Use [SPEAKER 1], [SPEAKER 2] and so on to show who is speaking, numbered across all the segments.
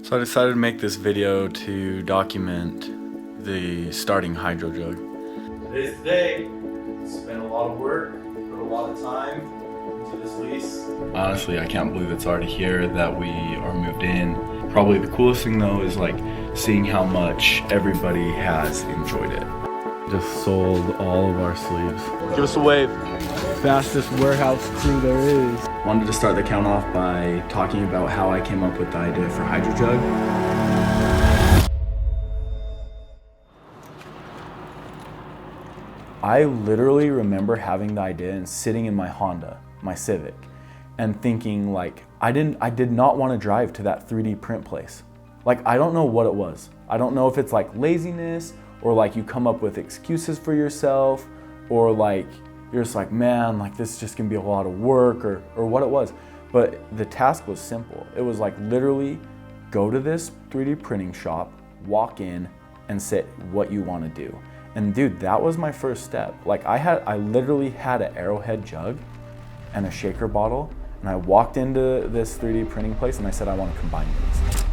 [SPEAKER 1] So I decided to make this video to document the starting HydroJug. Today's the day. Spent a lot of work, put a lot of time into this lease. Honestly, I can't believe it's already here, that we are moved in. Probably the coolest thing though is like seeing how much everybody has enjoyed it. Just sold all of our sleeves. Give us a wave.
[SPEAKER 2] Fastest warehouse crew there is.
[SPEAKER 1] Wanted to start the count off by talking about how I came up with the idea for HydroJug. I literally remember having the idea and sitting in my Honda, my Civic, and thinking like, I did not want to drive to that 3D print place. Like, I don't know what it was. I don't know if it's like laziness or like you come up with excuses for yourself, or like you're just like, man, like this is just gonna be a lot of work, or what it was. But the task was simple. It was like literally go to this 3D printing shop, walk in and say what you want to do. And dude, that was my first step. Like I literally had an Arrowhead jug and a shaker bottle, and I walked into this 3D printing place and I said, I want to combine these.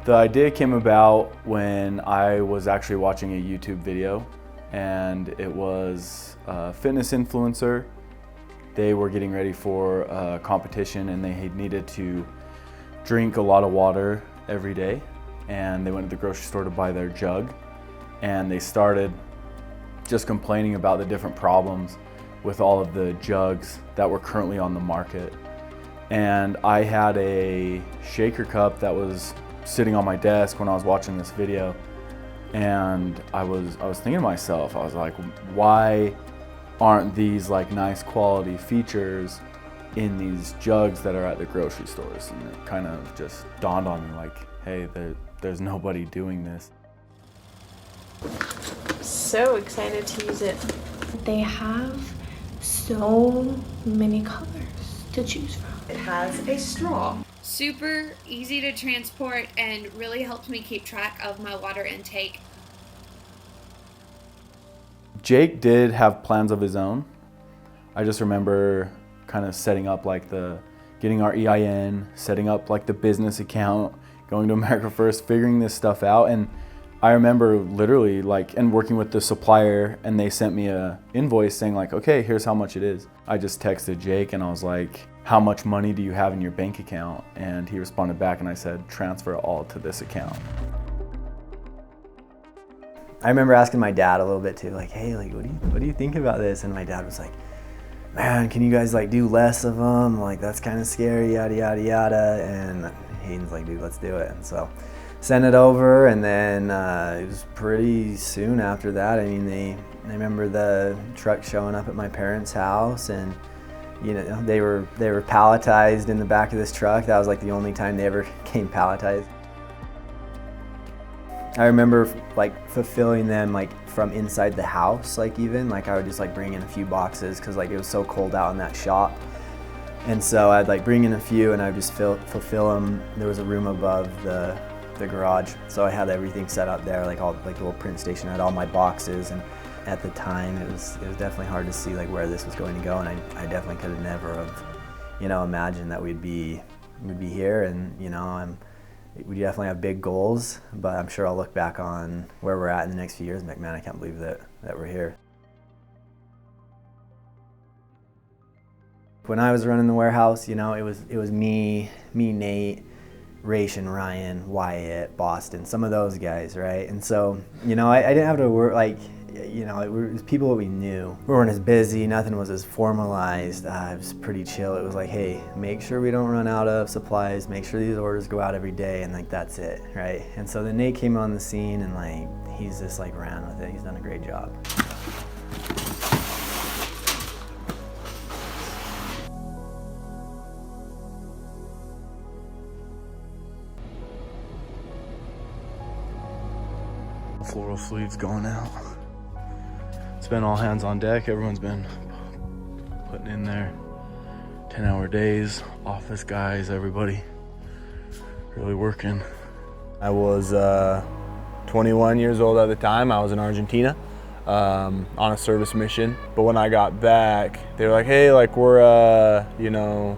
[SPEAKER 1] The idea came about when I was actually watching a YouTube video, and it was a fitness influencer. They were getting ready for a competition and they needed to drink a lot of water every day, and they went to the grocery store to buy their jug, and they started just complaining about the different problems with all of the jugs that were currently on the market. And I had a shaker cup that was sitting on my desk when I was watching this video, and I was thinking to myself, I was like, why aren't these like nice quality features in these jugs that are at the grocery stores? And it kind of just dawned on me like, hey, there's nobody doing this.
[SPEAKER 3] So excited to use it.
[SPEAKER 4] They have so many colors to choose from.
[SPEAKER 3] It has a straw.
[SPEAKER 5] Super easy to transport and really helped me keep track of my water intake.
[SPEAKER 1] Jake did have plans of his own. I just remember kind of setting up like getting our EIN, setting up like the business account, going to America First, figuring this stuff out. And I remember literally and working with the supplier, and they sent me a invoice saying like, okay, here's how much it is. I just texted Jake and I was like, how much money do you have in your bank account? And he responded back and I said, transfer it all to this account.
[SPEAKER 6] I remember asking my dad a little bit too, like, hey, like, what do you think about this? And my dad was like, man, can you guys like do less of them? Like, that's kind of scary, yada, yada, yada. And Hayden's like, dude, let's do it. And so sent it over, and then it was pretty soon after that. I mean, I remember the truck showing up at my parents' house, and you know, they were palletized in the back of this truck. That was like the only time they ever came palletized. I remember like fulfilling them like from inside the house, like even like I would just like bring in a few boxes because like it was so cold out in that shop. And so I'd like bring in a few and I'd just fulfill them. There was a room above the garage, so I had everything set up there, like all like the little print station. I had all my boxes, and at the time it was definitely hard to see like where this was going to go, and I definitely could have never have, you know, imagined that we'd be here. And you know, we definitely have big goals, but I'm sure I'll look back on where we're at in the next few years and be like, man, I can't believe that we're here. When I was running the warehouse, you know, it was me, Nate, Raish and Ryan, Wyatt, Boston, some of those guys, right? And so, you know, I didn't have to work, like, you know, it was people that we knew. We weren't as busy, nothing was as formalized. It was pretty chill. It was like, hey, make sure we don't run out of supplies, make sure these orders go out every day, and like that's it, right? And so then Nate came on the scene, and like he's just like ran with it. He's done a great job.
[SPEAKER 1] Floral sleeves going out. It's been all hands on deck. Everyone's been putting in their 10-hour days. Office guys, everybody really working.
[SPEAKER 2] I was 21 years old at the time. I was in Argentina. on a service mission. But when I got back, they were like, hey, like we're, you know,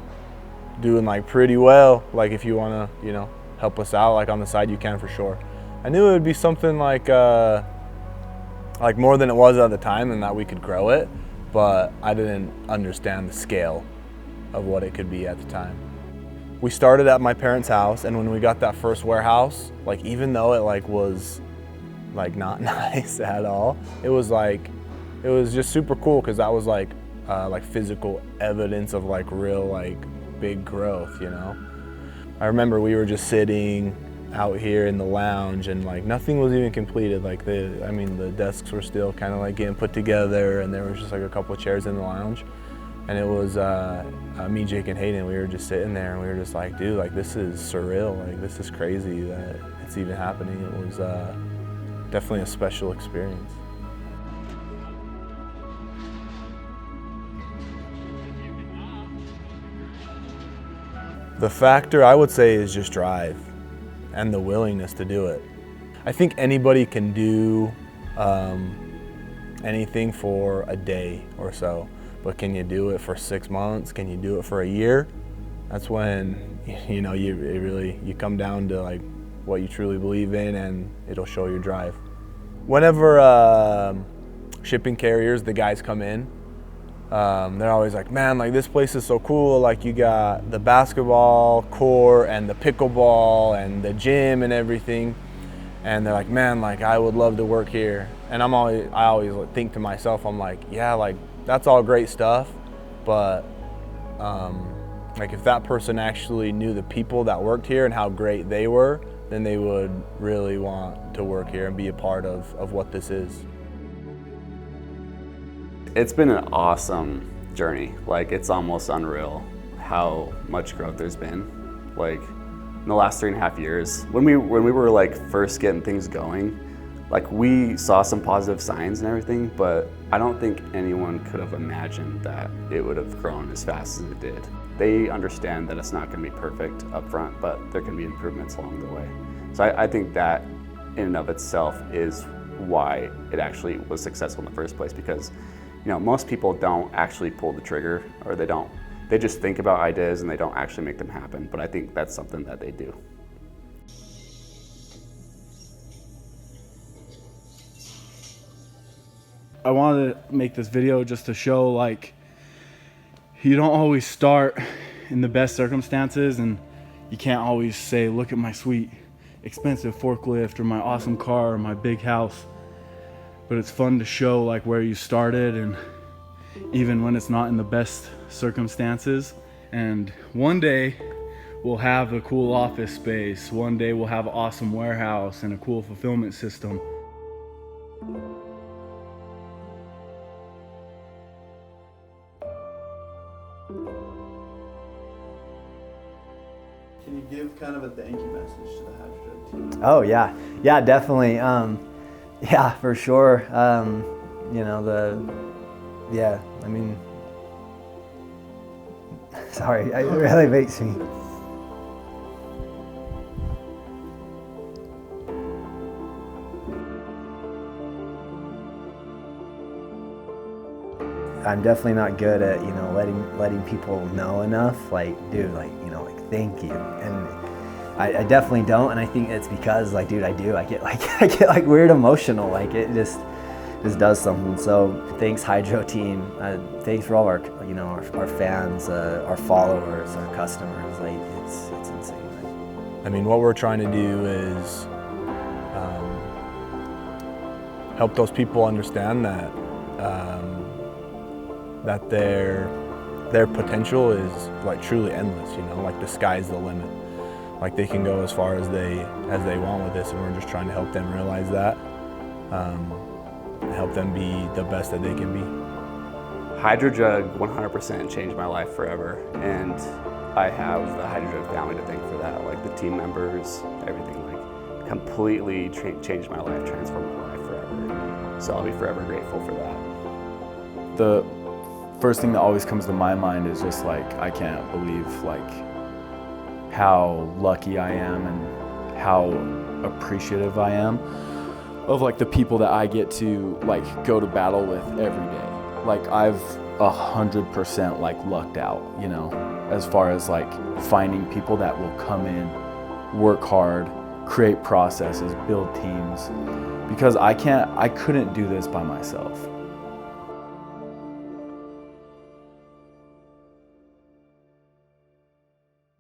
[SPEAKER 2] doing like pretty well. Like if you wanna, you know, help us out like on the side, you can for sure. I knew it would be something like more than it was at the time and that we could grow it, but I didn't understand the scale of what it could be at the time. We started at my parents' house, and when we got that first warehouse, like even though it like was like not nice at all, it was just super cool because that was like physical evidence of like real like big growth, you know. I remember we were just sitting out here in the lounge and like nothing was even completed. Like the desks were still kind of like getting put together, and there was just like a couple of chairs in the lounge, and it was me, Jake, and Hayden. We were just sitting there and we were just like, dude, like this is surreal. Like this is crazy that it's even happening. It was definitely a special experience. The factor I would say is just drive and the willingness to do it. I think anybody can do anything for a day or so, but can you do it for 6 months? Can you do it for a year? That's when, you know, you come down to like what you truly believe in, and it'll show your drive. Whenever shipping carriers, the guys come in, they're always like, man, like this place is so cool. Like you got the basketball court and the pickleball and the gym and everything. And they're like, man, like I would love to work here. And I always think to myself, I'm like, yeah, like that's all great stuff. But like if that person actually knew the people that worked here and how great they were, then they would really want to work here and be a part of what this is.
[SPEAKER 7] It's been an awesome journey. Like it's almost unreal how much growth there's been. Like in the last 3.5 years, when we were like first getting things going, like we saw some positive signs and everything, but I don't think anyone could have imagined that it would have grown as fast as it did. They understand that it's not going to be perfect up front, but there can be improvements along the way. So I think that in and of itself is why it actually was successful in the first place, because you know, most people don't actually pull the trigger, or they just think about ideas and they don't actually make them happen. But I think that's something that they do.
[SPEAKER 1] I wanted to make this video just to show like you don't always start in the best circumstances, and you can't always say, look at my sweet expensive forklift or my awesome car or my big house. But it's fun to show like where you started, and even when it's not in the best circumstances. And one day we'll have a cool office space. One day we'll have an awesome warehouse and a cool fulfillment system. Can you give kind of a thank you message to the HydroJug team?
[SPEAKER 6] Oh yeah, definitely. Yeah, for sure. You know, I mean, sorry, it really makes me. I'm definitely not good at, you know, letting people know enough. Like, dude, like, you know, like, thank you. And I definitely don't, and I think it's because, like, dude, I get like weird emotional. Like it just does something. So thanks, Hydro team. Thanks for all our, you know, our fans, our followers, our customers. Like it's insane.
[SPEAKER 2] I mean, what we're trying to do is help those people understand that that their potential is like truly endless. You know, like the sky's the limit. Like they can go as far as they want with this, and we're just trying to help them realize that, help them be the best that they can be.
[SPEAKER 7] HydroJug 100% changed my life forever, and I have the HydroJug family to thank for that. Like the team members, everything, like completely changed my life, transformed my life forever. So I'll be forever grateful for that.
[SPEAKER 1] The first thing that always comes to my mind is just like, I can't believe like how lucky I am and how appreciative I am of like the people that I get to like go to battle with every day. Like I've 100% like lucked out, you know, as far as like finding people that will come in, work hard, create processes, build teams, because I couldn't do this by myself.